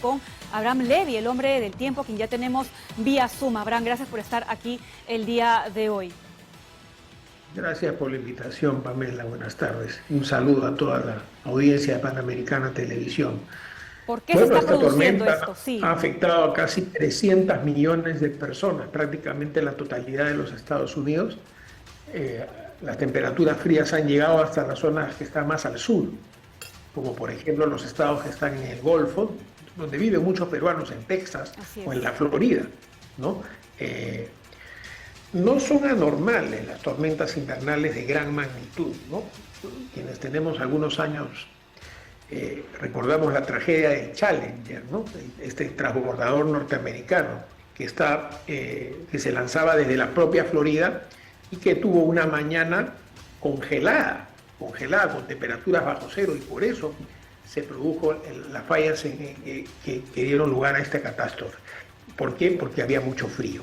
Con Abraham Levy, el hombre del tiempo, quien ya tenemos vía Zoom. Abraham, gracias por estar aquí el día de hoy. Gracias por la invitación, Pamela. Buenas tardes. Un saludo a toda la audiencia de Panamericana Televisión. ¿Por qué se está Esta produciendo tormenta esto? Sí. ha afectado a casi 300 millones de personas, prácticamente la totalidad de los Estados Unidos. Las temperaturas frías han llegado hasta las zonas que están más al sur, como por ejemplo los estados que están en el Golfo, donde viven muchos peruanos, en Texas o en la Florida, ¿no? No son anormales las tormentas invernales de gran magnitud, ¿no? Quienes tenemos algunos años recordamos la tragedia del Challenger, ¿no? Este transbordador norteamericano que se lanzaba desde la propia Florida y que tuvo una mañana congelada con temperaturas bajo cero, y por eso se produjo las fallas que dieron lugar a esta catástrofe. ¿Por qué? Porque había mucho frío.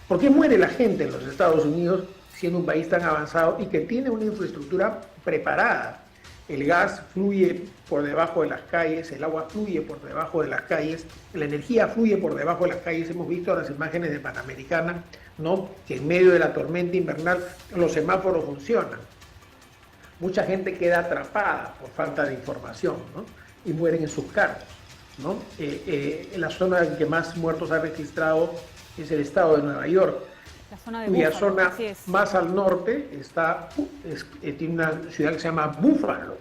¿Por qué muere la gente en los Estados Unidos siendo un país tan avanzado y que tiene una infraestructura preparada? El gas fluye por debajo de las calles, el agua fluye por debajo de las calles, la energía fluye por debajo de las calles. Hemos visto las imágenes de Panamericana, ¿no? Que en medio de la tormenta invernal los semáforos funcionan. Mucha gente queda atrapada por falta de información, ¿no? Y mueren en sus carros, ¿no? La zona en que más muertos ha registrado es el estado de Nueva York, cuya zona más al norte tiene una ciudad que se llama Búfalo.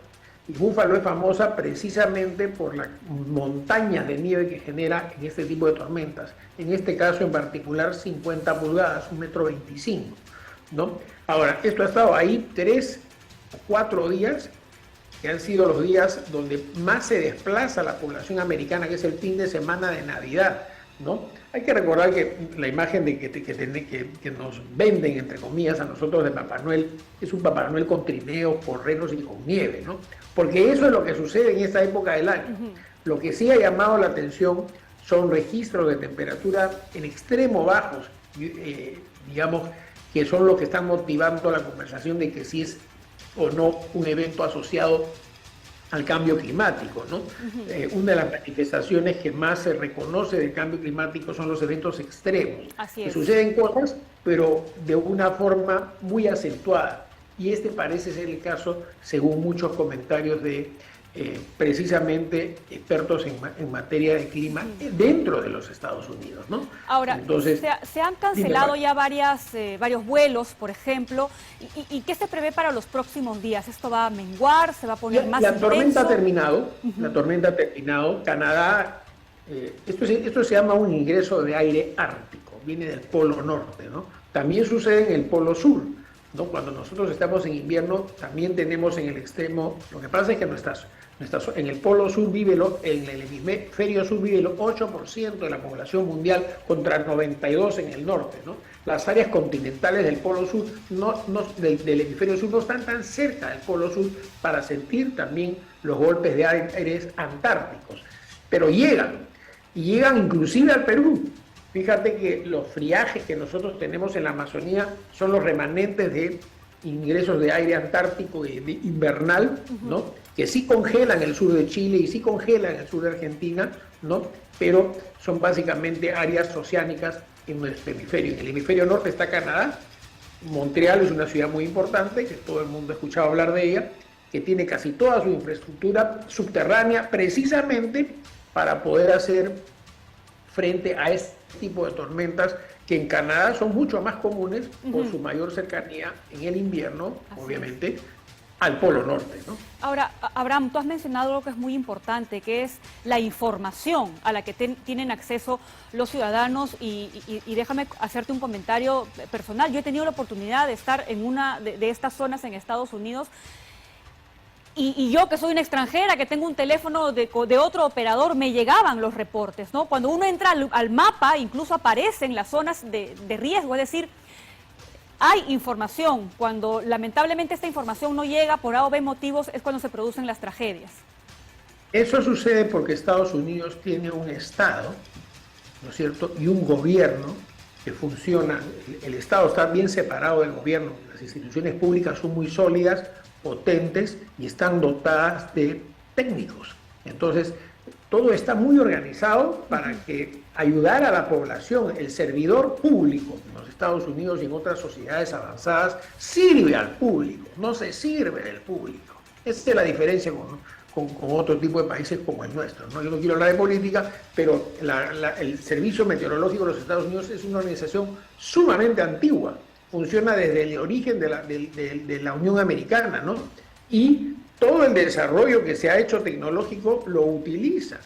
Y Búfalo es famosa precisamente por la montaña de nieve que genera en este tipo de tormentas. En este caso en particular 50 pulgadas, 1,25 m, ¿no? Ahora, esto ha estado ahí 3 o 4 días, que han sido los días donde más se desplaza la población americana, que es el fin de semana de Navidad, ¿no? Hay que recordar que la imagen que nos venden, entre comillas, a nosotros de Papá Noel, es un Papá Noel con trineos, con renos y con nieve, ¿no? Porque eso es lo que sucede en esta época del año. Lo que sí ha llamado la atención son registros de temperatura en extremo bajos, digamos, que son los que están motivando la conversación de que si es o no un evento asociado al cambio climático, ¿no? Una de las manifestaciones que más se reconoce del cambio climático son los eventos extremos. Que suceden cosas, pero de una forma muy acentuada. Y este parece ser el caso, según muchos comentarios de precisamente expertos en materia de clima dentro de los Estados Unidos, ¿no? Ahora, entonces, se han cancelado ya varios vuelos, por ejemplo, ¿y qué se prevé para los próximos días? ¿Esto va a menguar? ¿Se va a poner más intenso? La tormenta ha terminado. Canadá, esto se llama un ingreso de aire ártico, viene del Polo Norte, ¿no? También sucede en el Polo Sur, ¿no? Cuando nosotros estamos en invierno, también tenemos en el extremo, lo que pasa es que en el Polo Sur en el hemisferio sur vive el 8% de la población mundial contra el 92% en el norte, ¿no? Las áreas continentales del Polo Sur, del hemisferio sur, no están tan cerca del Polo Sur para sentir también los golpes de aires antárticos, pero llegan inclusive al Perú. Fíjate que los friajes que nosotros tenemos en la Amazonía son los remanentes de ingresos de aire antártico y invernal, ¿no? Que sí congelan el sur de Chile y sí congelan el sur de Argentina, ¿no? Pero son básicamente áreas oceánicas en nuestro hemisferio. En el hemisferio norte está Canadá. Montreal es una ciudad muy importante, que todo el mundo ha escuchado hablar de ella, que tiene casi toda su infraestructura subterránea precisamente para poder hacer frente a este tipo de tormentas que en Canadá son mucho más comunes por su mayor cercanía en el invierno, obviamente, al Polo Norte, ¿no? Ahora, Abraham, tú has mencionado algo que es muy importante, que es la información a la que tienen acceso los ciudadanos y déjame hacerte un comentario personal. Yo he tenido la oportunidad de estar en una de estas zonas en Estados Unidos y yo, que soy una extranjera, que tengo un teléfono de otro operador, me llegaban los reportes, ¿no? Cuando uno entra al mapa, incluso aparecen las zonas de riesgo, es decir, hay información. Cuando lamentablemente esta información no llega por A o B motivos, es cuando se producen las tragedias. Eso sucede porque Estados Unidos tiene un Estado, ¿no es cierto?, y un gobierno que funciona. El Estado está bien separado del gobierno, las instituciones públicas son muy sólidas, potentes y están dotadas de técnicos, Entonces, todo está muy organizado para que ayudar a la población. El servidor público en los Estados Unidos y en otras sociedades avanzadas sirve al público, no se sirve del público. Esa es la diferencia con otro tipo de países como el nuestro, ¿no? Yo no quiero hablar de política, pero el Servicio Meteorológico de los Estados Unidos es una organización sumamente antigua, funciona desde el origen de la Unión Americana, ¿no? Y todo el desarrollo que se ha hecho tecnológico lo utiliza.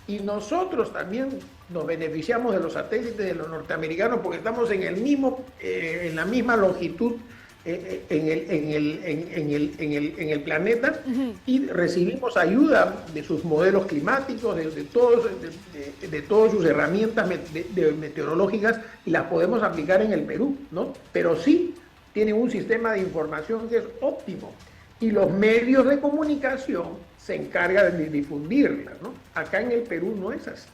Y nosotros también nos beneficiamos de los satélites de los norteamericanos porque estamos en la misma longitud en el planeta, y recibimos ayuda de sus modelos climáticos, de todas sus herramientas meteorológicas, y las podemos aplicar en el Perú, ¿no? Pero sí tienen un sistema de información que es óptimo, y los medios de comunicación se encargan de difundirla, ¿no? Acá en el Perú no es así.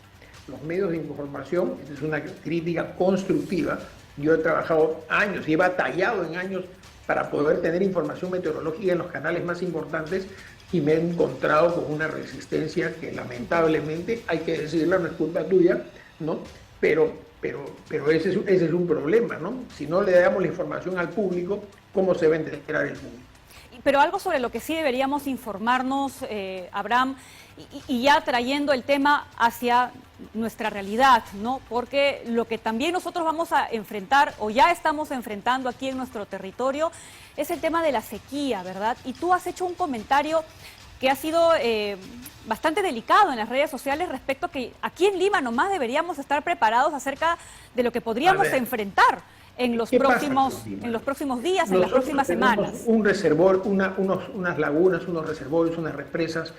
Los medios de información, esta es una crítica constructiva, yo he trabajado años y he batallado en años para poder tener información meteorológica en los canales más importantes, y me he encontrado con una resistencia que lamentablemente, hay que decirlo, no es culpa tuya, ¿no? Pero ese es un problema, ¿no? Si no le damos la información al público, ¿cómo se va a enterar el público? Pero algo sobre lo que sí deberíamos informarnos, Abraham, y ya trayendo el tema hacia nuestra realidad, ¿no? Porque lo que también nosotros vamos a enfrentar, o ya estamos enfrentando aquí en nuestro territorio, es el tema de la sequía, ¿verdad? Y tú has hecho un comentario que ha sido bastante delicado en las redes sociales respecto a que aquí en Lima nomás deberíamos estar preparados acerca de lo que podríamos enfrentar en los próximos días, en las próximas semanas. Un reservorio, unas lagunas, unos reservorios, unas represas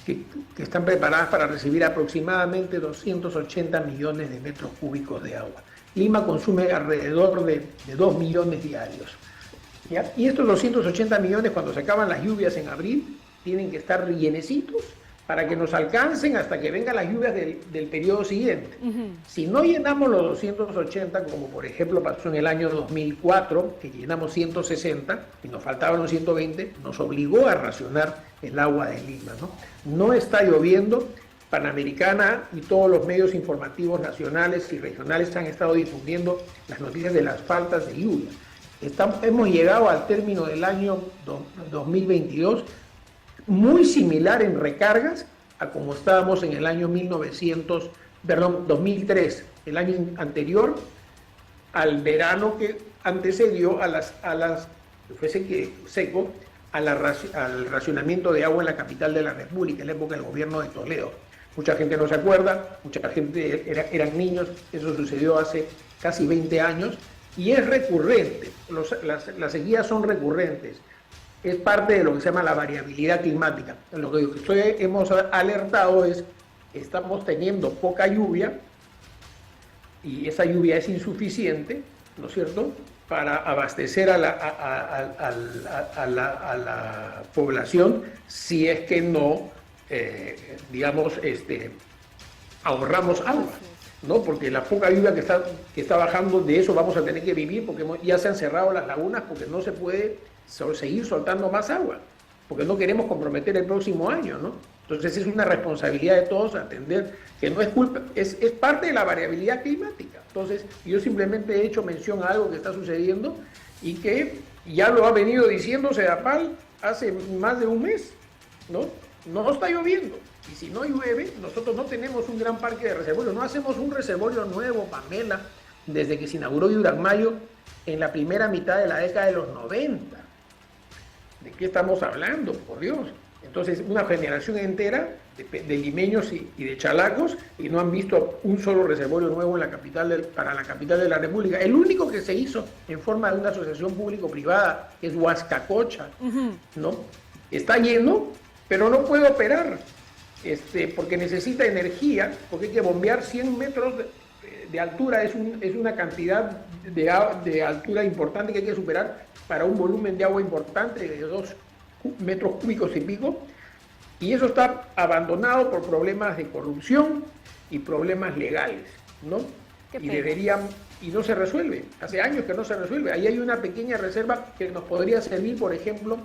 que están preparadas para recibir aproximadamente 280 millones de metros cúbicos de agua. Lima consume alrededor de 2 millones diarios. ¿Ya? Y estos 280 millones, cuando se acaban las lluvias en abril, tienen que estar llenecitos para que nos alcancen hasta que vengan las lluvias del periodo siguiente. Si no llenamos los 280, como por ejemplo pasó en el año 2004, que llenamos 160 y nos faltaban los 120, nos obligó a racionar el agua de Lima, ¿no? No está lloviendo. Panamericana y todos los medios informativos nacionales y regionales han estado difundiendo las noticias de las faltas de lluvia. Hemos llegado al término del año 2022 muy similar en recargas a como estábamos en el año 2003, el año anterior al verano que antecedió al racionamiento de agua en la capital de la República, en la época del gobierno de Toledo. Mucha gente no se acuerda, mucha gente eran niños, eso sucedió hace casi 20 años, y es recurrente, las sequías son recurrentes. Es parte de lo que se llama la variabilidad climática. Lo que hemos alertado es que estamos teniendo poca lluvia, y esa lluvia es insuficiente, ¿no es cierto?, para abastecer a la población, si es que no, ahorramos agua, ¿no? Porque la poca lluvia que está bajando, de eso vamos a tener que vivir, porque ya se han cerrado las lagunas, porque no se puede seguir soltando más agua, porque no queremos comprometer el próximo año, ¿no? Entonces es una responsabilidad de todos atender, que no es culpa, es parte de la variabilidad climática. Entonces yo simplemente he hecho mención a algo que está sucediendo y que ya lo ha venido diciendo CEDAPAL hace más de un mes, ¿no? No está lloviendo, y si no llueve, nosotros no tenemos un gran parque de reservorios, no hacemos un reservorio nuevo, Pamela, desde que se inauguró Yuracmayo en la primera mitad de la década de los 90. ¿De qué estamos hablando, por Dios? Entonces, una generación entera de limeños y de chalacos, y no han visto un solo reservorio nuevo para la capital de la República. El único que se hizo en forma de una asociación público-privada es Huascacocha, ¿no? Está lleno, pero no puede operar, porque necesita energía, porque hay que bombear 100 metros de altura, es una cantidad de altura importante que hay que superar para un volumen de agua importante de 2 metros cúbicos y pico, y eso está abandonado por problemas de corrupción y problemas legales, ¿no? Y no se resuelve, hace años que no se resuelve. Ahí hay una pequeña reserva que nos podría servir, por ejemplo,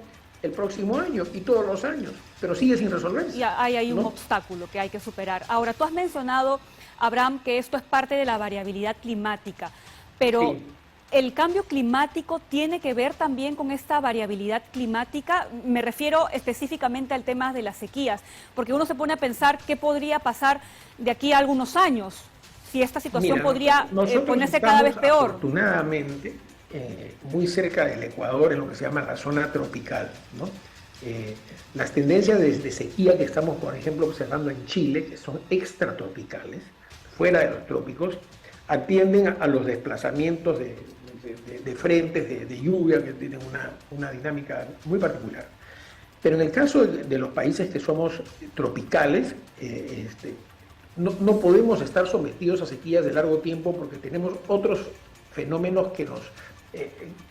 el próximo año y todos los años, pero sigue sin resolverse. Y hay ahí un ¿no? obstáculo que hay que superar. Ahora, tú has mencionado, Abraham, que esto es parte de la variabilidad climática, pero Sí. ¿el cambio climático tiene que ver también con esta variabilidad climática? Me refiero específicamente al tema de las sequías, porque uno se pone a pensar qué podría pasar de aquí a algunos años, si esta situación Mira, podría nosotros ponerse cada vez estamos, peor. afortunadamente, muy cerca del Ecuador, en lo que se llama la zona tropical, ¿no? Las tendencias de sequía que estamos, por ejemplo, observando en Chile, que son extratropicales, fuera de los trópicos, atienden a los desplazamientos de frentes de lluvia que tienen una dinámica muy particular. Pero en el caso de los países que somos tropicales, no podemos estar sometidos a sequías de largo tiempo porque tenemos otros fenómenos que nos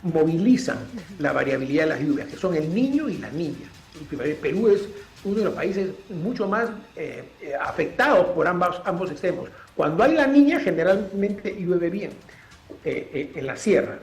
movilizan la variabilidad de las lluvias, que son el Niño y la Niña. Perú es uno de los países mucho más afectados por ambos extremos. Cuando hay la Niña, generalmente llueve bien en la sierra,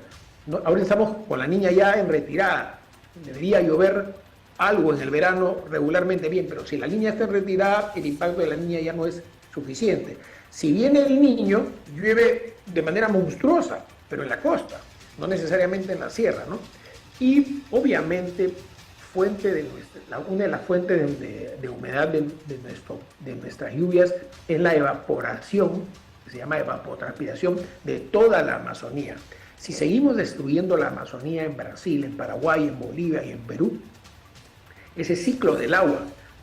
¿no? Ahora estamos con la Niña ya en retirada. Debería llover algo en el verano regularmente bien, pero si la Niña está en retirada, el impacto de la Niña ya no es suficiente. Si viene el Niño, llueve de manera monstruosa, pero en la costa, no necesariamente en la sierra, ¿no? Y obviamente una de las fuentes de humedad de nuestras lluvias es la evaporación, que se llama evapotranspiración, de toda la Amazonía. Si seguimos destruyendo la Amazonía en Brasil, en Paraguay, en Bolivia y en Perú, ese ciclo del agua,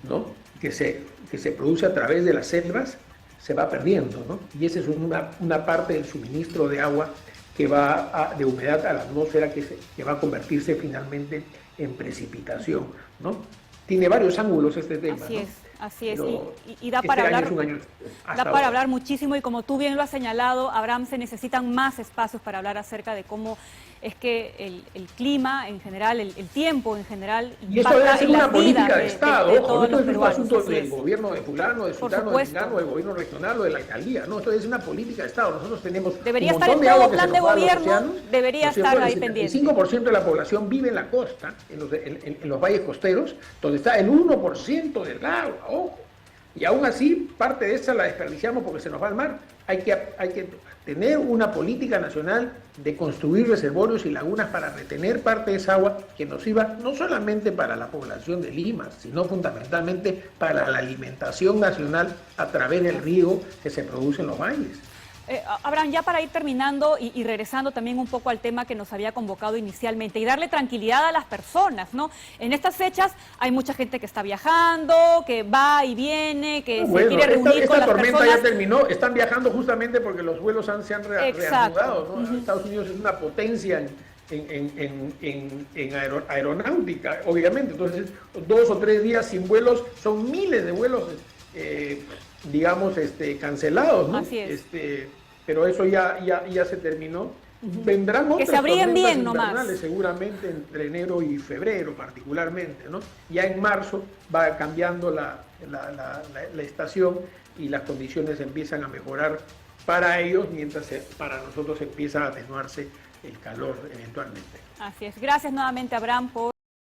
¿no? que se produce a través de las selvas se va perdiendo, ¿no? Y esa es una parte del suministro de agua que va de humedad a la atmósfera que va a convertirse finalmente en precipitación, ¿no? Tiene varios ángulos este tema. Así ¿no? es, así es. Pero Y da para este año hablar, es un año da hasta para ahora. hablar muchísimo y como tú bien lo has señalado, Abraham, se necesitan más espacios para hablar acerca de cómo es que el clima en general, el tiempo en general, Y eso debe impacta ser en una las política vidas de Estado, de ojo, todos esto los es un peruanos. asunto Así del es. gobierno de fulano, de Por sultano, de supuesto. mengano, del gobierno regional o de la alcaldía, ¿no? Esto es una política de Estado. Nosotros tenemos Debería un estar montón en de agua todo que plan se de nos va a los gobierno, océanos, debería ¿no es cierto? estar ahí El pendiente. 75% de la población vive en la costa, en los valles costeros, donde está el 1% del agua, ojo. Y aún así, parte de esa la desperdiciamos porque se nos va al mar. Hay que tener una política nacional de construir reservorios y lagunas para retener parte de esa agua que nos sirva no solamente para la población de Lima, sino fundamentalmente para la alimentación nacional a través del riego que se produce en los valles. Abraham, ya para ir terminando y regresando también un poco al tema que nos había convocado inicialmente y darle tranquilidad a las personas, ¿no? En estas fechas hay mucha gente que está viajando, que va y viene, que se quiere reunir con esta las tormenta personas. ya terminó, están viajando justamente porque los vuelos se han reanudado, ¿no? Estados Unidos es una potencia en aeronáutica, obviamente, entonces 2 o 3 días sin vuelos son miles de vuelos, digamos, cancelados, ¿no? Así es. Pero eso ya se terminó. Vendrán otras se abriguen tormentas bien nomás. invernales seguramente entre enero y febrero particularmente, ¿no? Ya en marzo va cambiando la estación y las condiciones empiezan a mejorar para ellos, mientras para nosotros empieza a atenuarse el calor eventualmente. Así es. Gracias nuevamente, Abraham, por